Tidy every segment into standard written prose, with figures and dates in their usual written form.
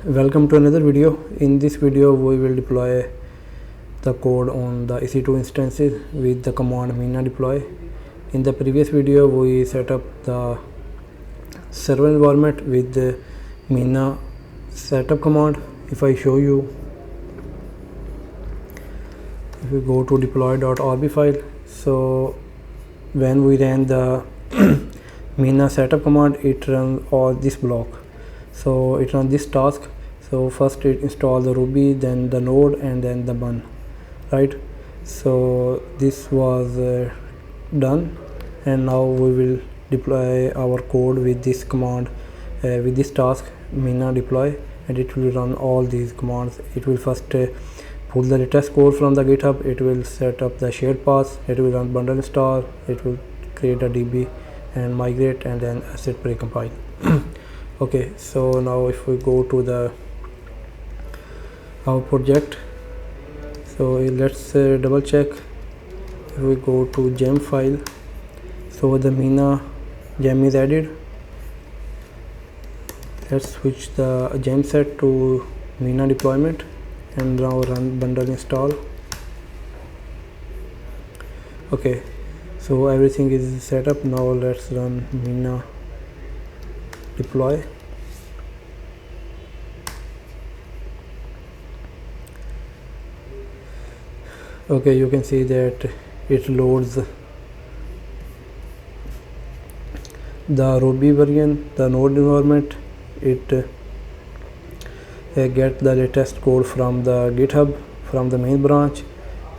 Welcome to another video. In this video we will deploy the code on the EC2 instances with the command Mina deploy. In the previous video we set up the server environment with the Mina setup command. If I show you, if we go to deploy.rb file, so when we ran the Mina setup command, it runs all this block. So it runs this task. So first it install the Ruby, then the node, and then the bun, right? So this was done, and now we will deploy our code with this command, with this task Mina deploy, and it will run all these commands. It will first pull the latest code from the GitHub. It will set up the shared paths. It will run bundle install. It will create a DB and migrate, and then asset precompile. Okay, so now if we go to our project, so let's double check. If we go to gem file, so the Mina gem is added. Let's switch the gem set to Mina deployment and now run bundle install. Okay, so everything is set up. Now let's run Mina deploy. Okay, you can see that it loads the Ruby version, the node environment. It get the latest code from the GitHub, from the main branch,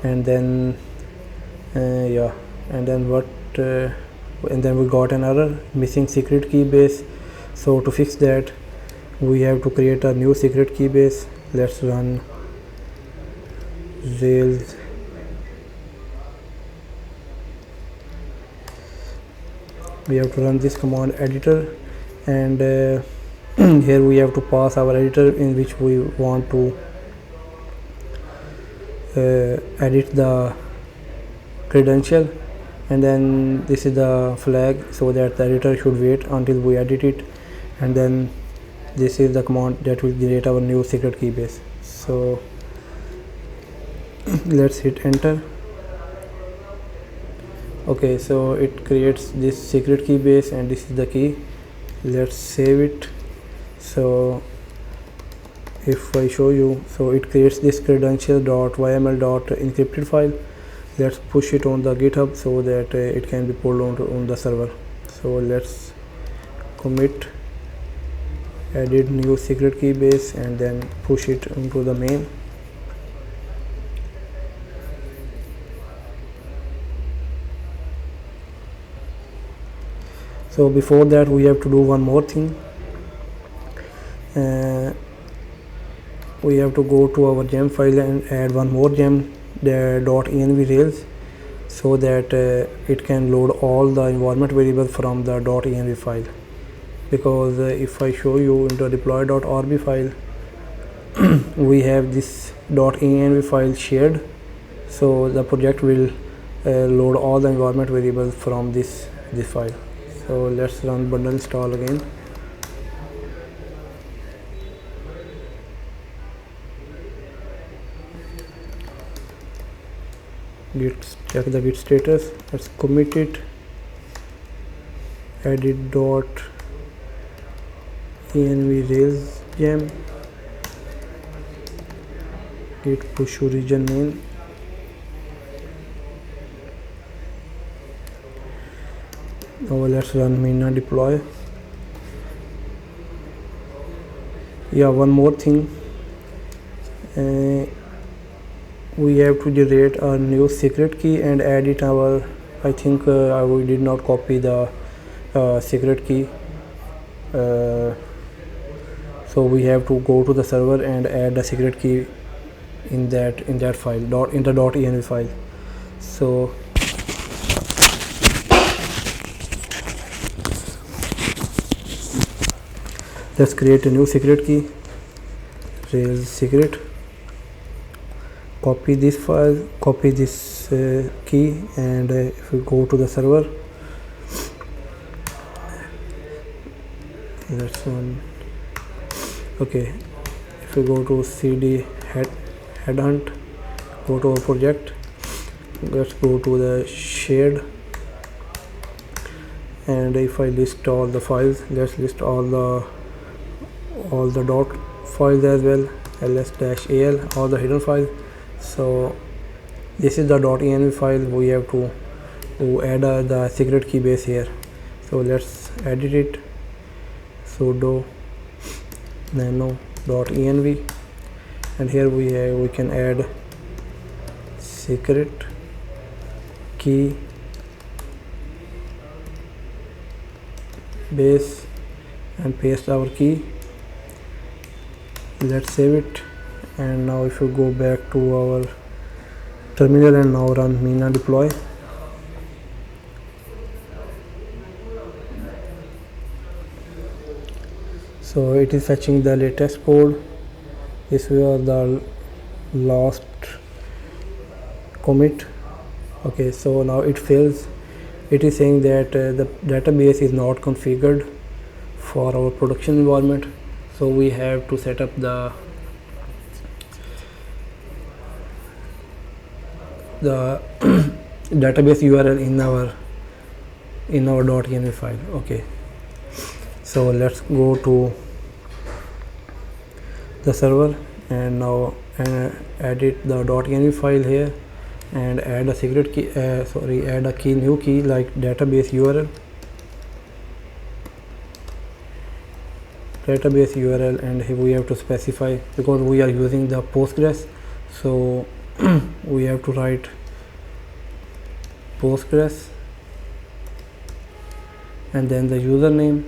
and then and then we got an error, missing secret key base. So to fix that, we have to create a new secret key base. Let's run Rails we have to run this command editor, and here we have to pass our editor in which we want to edit the credential, and then this is the flag, so that the editor should wait until we edit it, and then this is the command that will generate our new secret key base. So let's hit enter. Okay, so it creates this secret key base, and this is the key. Let's save it. So if I show you, so it creates this credential.yml.encrypted file. Let's push it on the GitHub so that it can be pulled on the server. So let's commit, edit new secret key base, and then push it into the main. So before that, we have to do one more thing. We have to go to our gem file and add one more gem, the .env rails, so that it can load all the environment variables from the .env file. Because if I show you in the deploy.rb file, we have this .env file shared, so the project will load all the environment variables from this file. So let's run bundle install again. Check the git status. Let's commit it. Edit .env rails gem. Git push origin main. Now let's run Mina deploy. Yeah, one more thing. We have to generate a new secret key and add it our. I think we did not copy the secret key. So we have to go to the server and add the secret key in that file, in the .env file. So let's create a new secret key, Rails secret. Copy this file, copy this key, and if we go to the server, that's one. Okay, if we go to cd headhunt, go to our project, let's go to the shared, and if I list all the files, let's list all the dot files as well, ls-al, all the hidden files. So this is the .env file. We have to add the secret key base here, so let's edit it, sudo nano.env, and here we can add secret key base and paste our key. Let's save it, and now if you go back to our terminal and now run mina deploy, so it is fetching the latest code. This was the last commit. Okay, so now it fails. It is saying that the database is not configured for our production environment, so we have to set up the database URL in our .env file. Okay, so let's go to the server and now edit the .env file here and add a secret key, add a new key like database URL, and here we have to specify, because we are using the Postgres, so we have to write Postgres, and then the username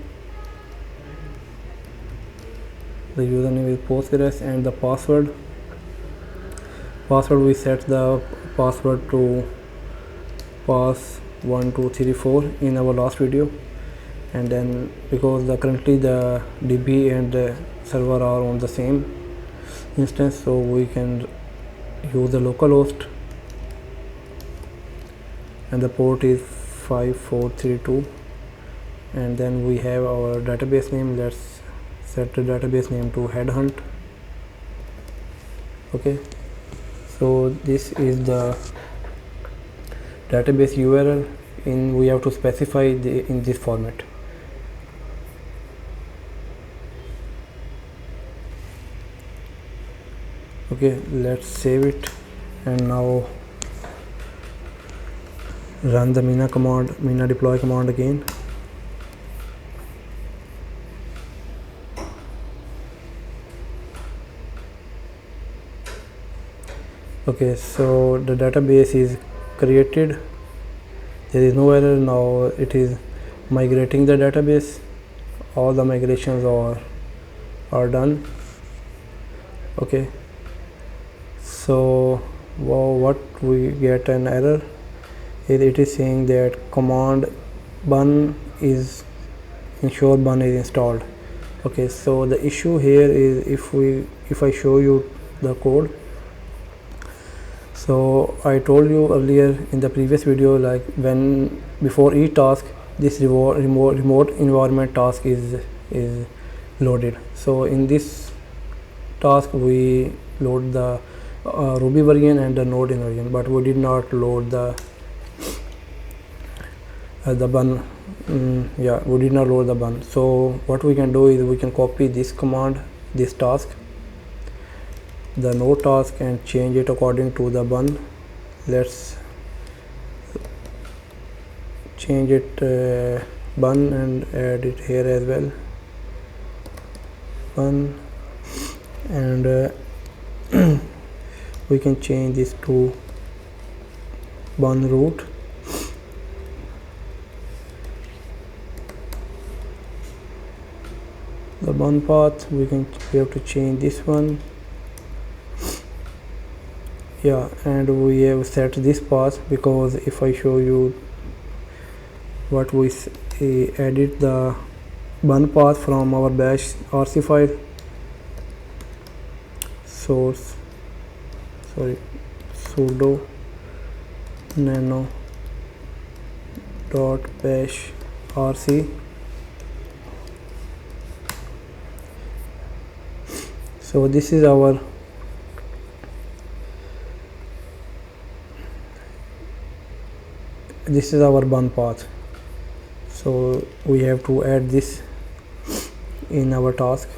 is Postgres, and the password we set the password to pass1234 in our last video, and then because currently the DB and the server are on the same instance, so we can use the localhost, and the port is 5432, and then we have our database name. Let's set the database name to headhunt. Okay, so this is the database URL. We have to specify in this format. Okay, let's save it and now run the mina deploy command again. Okay, so the database is created, there is no error. Now it is migrating the database, all the migrations are done. Okay, so what we get an error, it is saying that command bun is ensure bun is installed. Okay, so the issue here is if I show you the code. So I told you earlier in the previous video, like before each task this remote environment task is loaded. So in this task we load the Ruby version and the Node version, but we did not load the bun. We did not load the bun. So what we can do is we can copy this command, this task, the node task, and change it according to the bun. Let's change it bun and add it here as well, bun, and we can change this to bun root. The bun path we have to change this one. Yeah, and we have set this path because if I show you what we edit the bun path from our bash rc file, sudo nano.bash rc. So this is our bun path. So we have to add this in our task.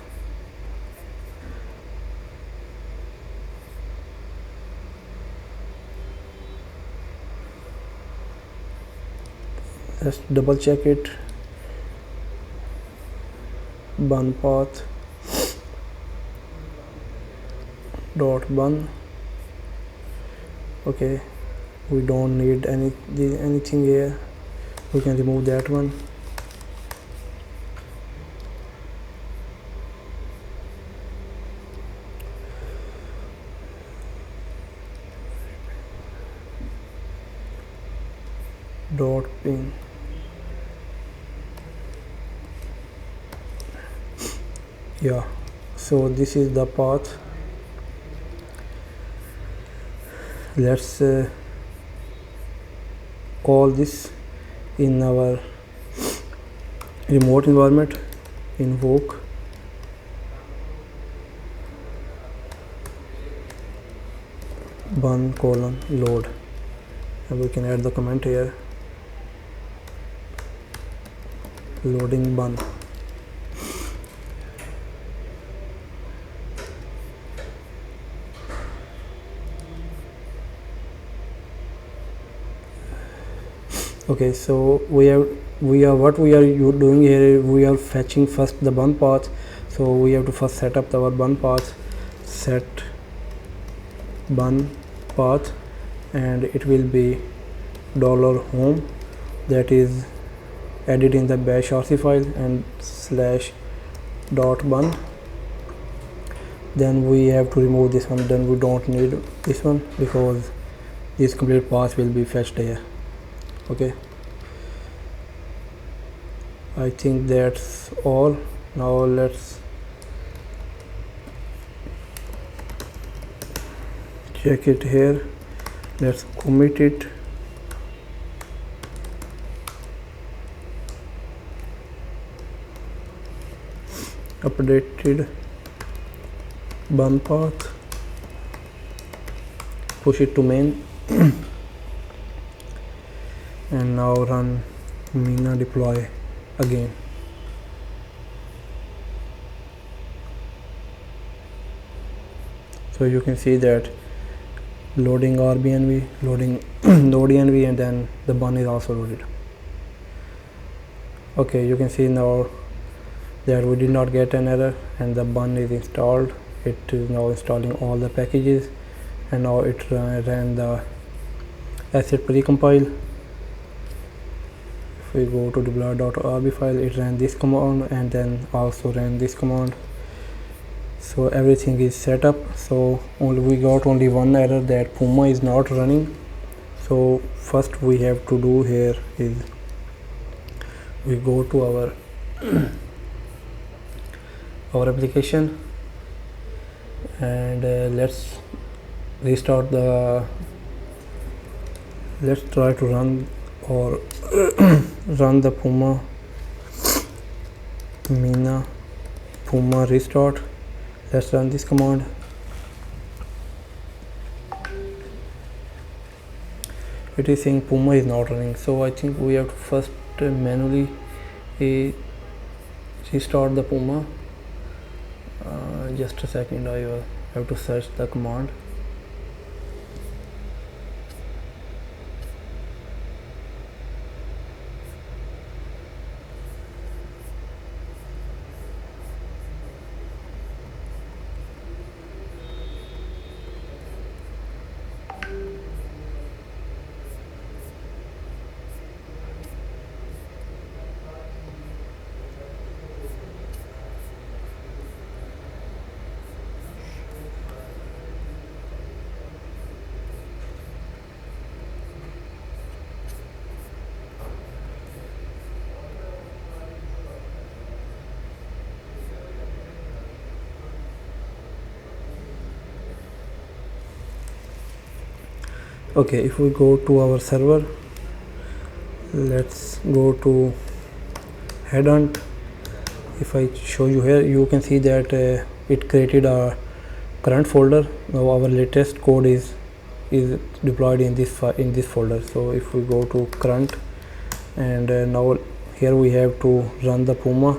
Let's double check it. Bun path dot bun. Okay, we don't need anything here. We can remove that one. Dot pin. Yeah, so this is the path. Let's call this in our remote environment. Invoke bun colon load, and we can add the comment here. Loading bun. Okay, so we are doing here, we are fetching first the bun path. So we have to first set up our bun path. Set bun path, and it will be $home, that is added in the bash rc file, and /.bun. Then we have to remove this one. Then we don't need this one because this complete path will be fetched here. Okay, I think that's all. Now let's check it here. Let's commit it. Updated bun path, push it to main. And now run Mina deploy again. So you can see that loading RBNV, loading node env, and then the bun is also loaded. Okay, you can see now that we did not get an error, and the bun is installed. It is now installing all the packages, and now it ran the asset precompile. If we go to deploy.rb file, it ran this command and then also ran this command. So everything is set up. So we got only one error, that Puma is not running. So first we have to do here is we go to our our application, and let's try to run or run the Mina Puma restart. Let's run this command. It is saying Puma is not running, so I think we have to first manually restart the Puma. Just a second, I have to search the command. Okay, if we go to our server, let's go to headhunt. If I show you here, you can see that it created a current folder. Now our latest code is deployed in this folder. So if we go to current, and now here we have to run the Puma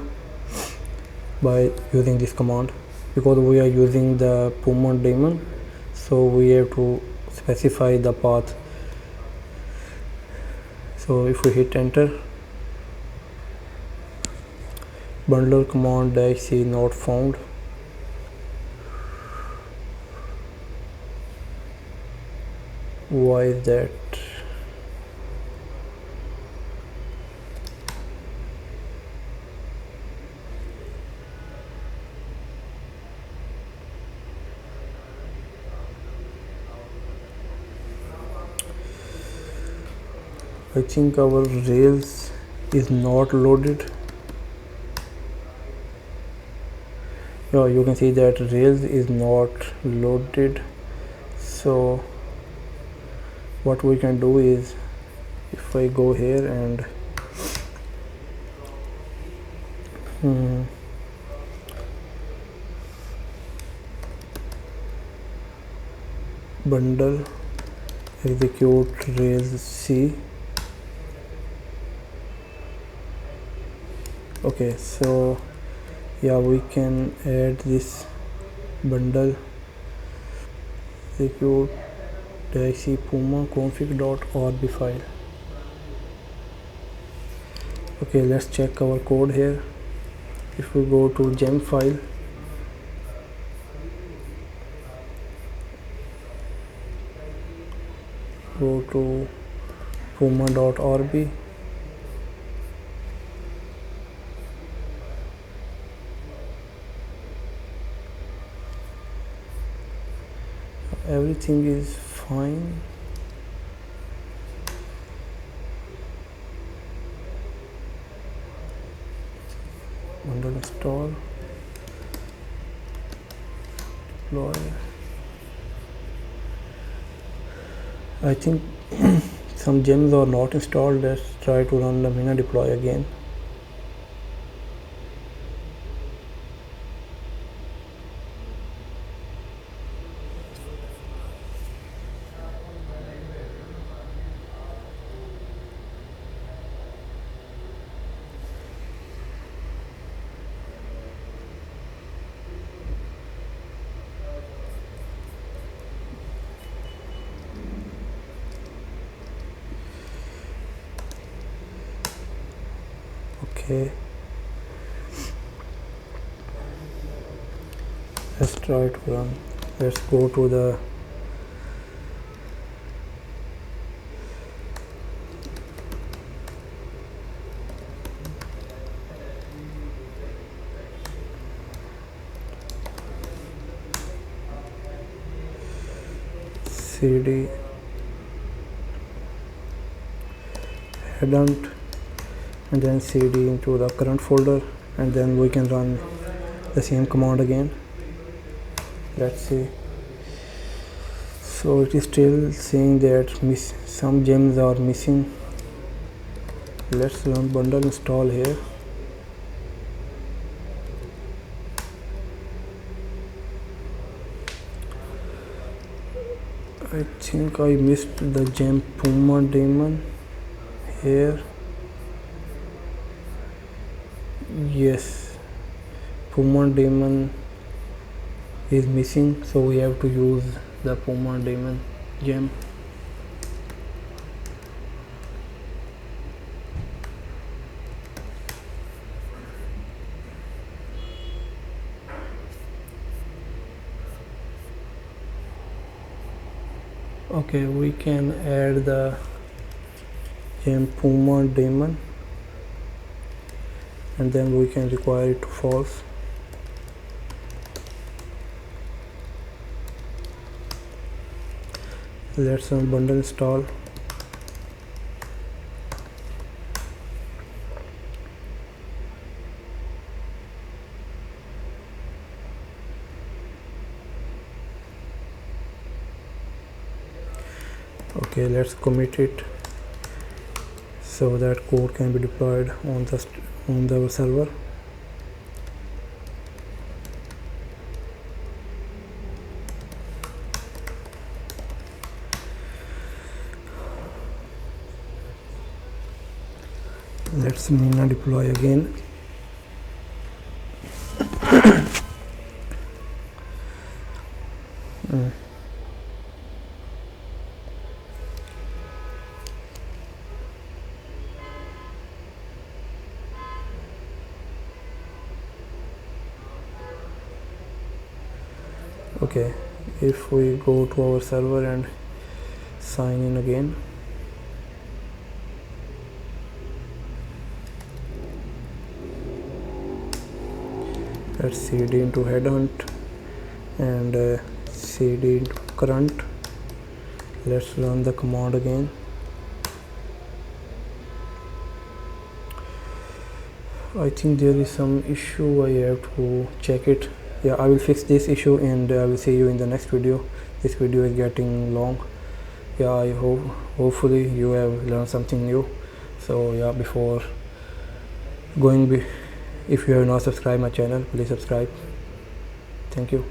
by using this command, because we are using the Puma daemon, so we have to specify the path. So if we hit enter, bundler command -c not found. Why is that? I think our Rails is not loaded. Yeah, you can see that Rails is not loaded. So what we can do is, if I go here and bundle execute Rails C. Okay, so yeah, we can add this bundle execute -c puma config.orb file. Okay, let's check our code here. If we go to gem file, go to puma.orb, everything is fine. Bundle install, deploy. I think some gems are not installed. Let's try to run the Mina deploy again. Okay, let's try to run. Let's go to the cd headhunt, and then cd into the current folder, and then we can run the same command again. Let's see. So it is still saying that some gems are missing. Let's run bundle install here. I think I missed the gem Puma daemon here. Yes, Puma daemon is missing, so we have to use the Puma daemon gem. Okay, we can add the gem Puma daemon, and then we can require it to false. Let's run bundle install. Okay, let's commit it so that code can be deployed on the server. Let's Mina deploy again. Okay, if we go to our server and sign in again, let's cd into headhunt and cd into current. Let's run the command again. I think there is some issue, I have to check it. Yeah, I will fix this issue and I will see you in the next video. This video is getting long. Yeah, I hope hopefully you have learned something new. So yeah, before going if you have not subscribed my channel, please subscribe. Thank you.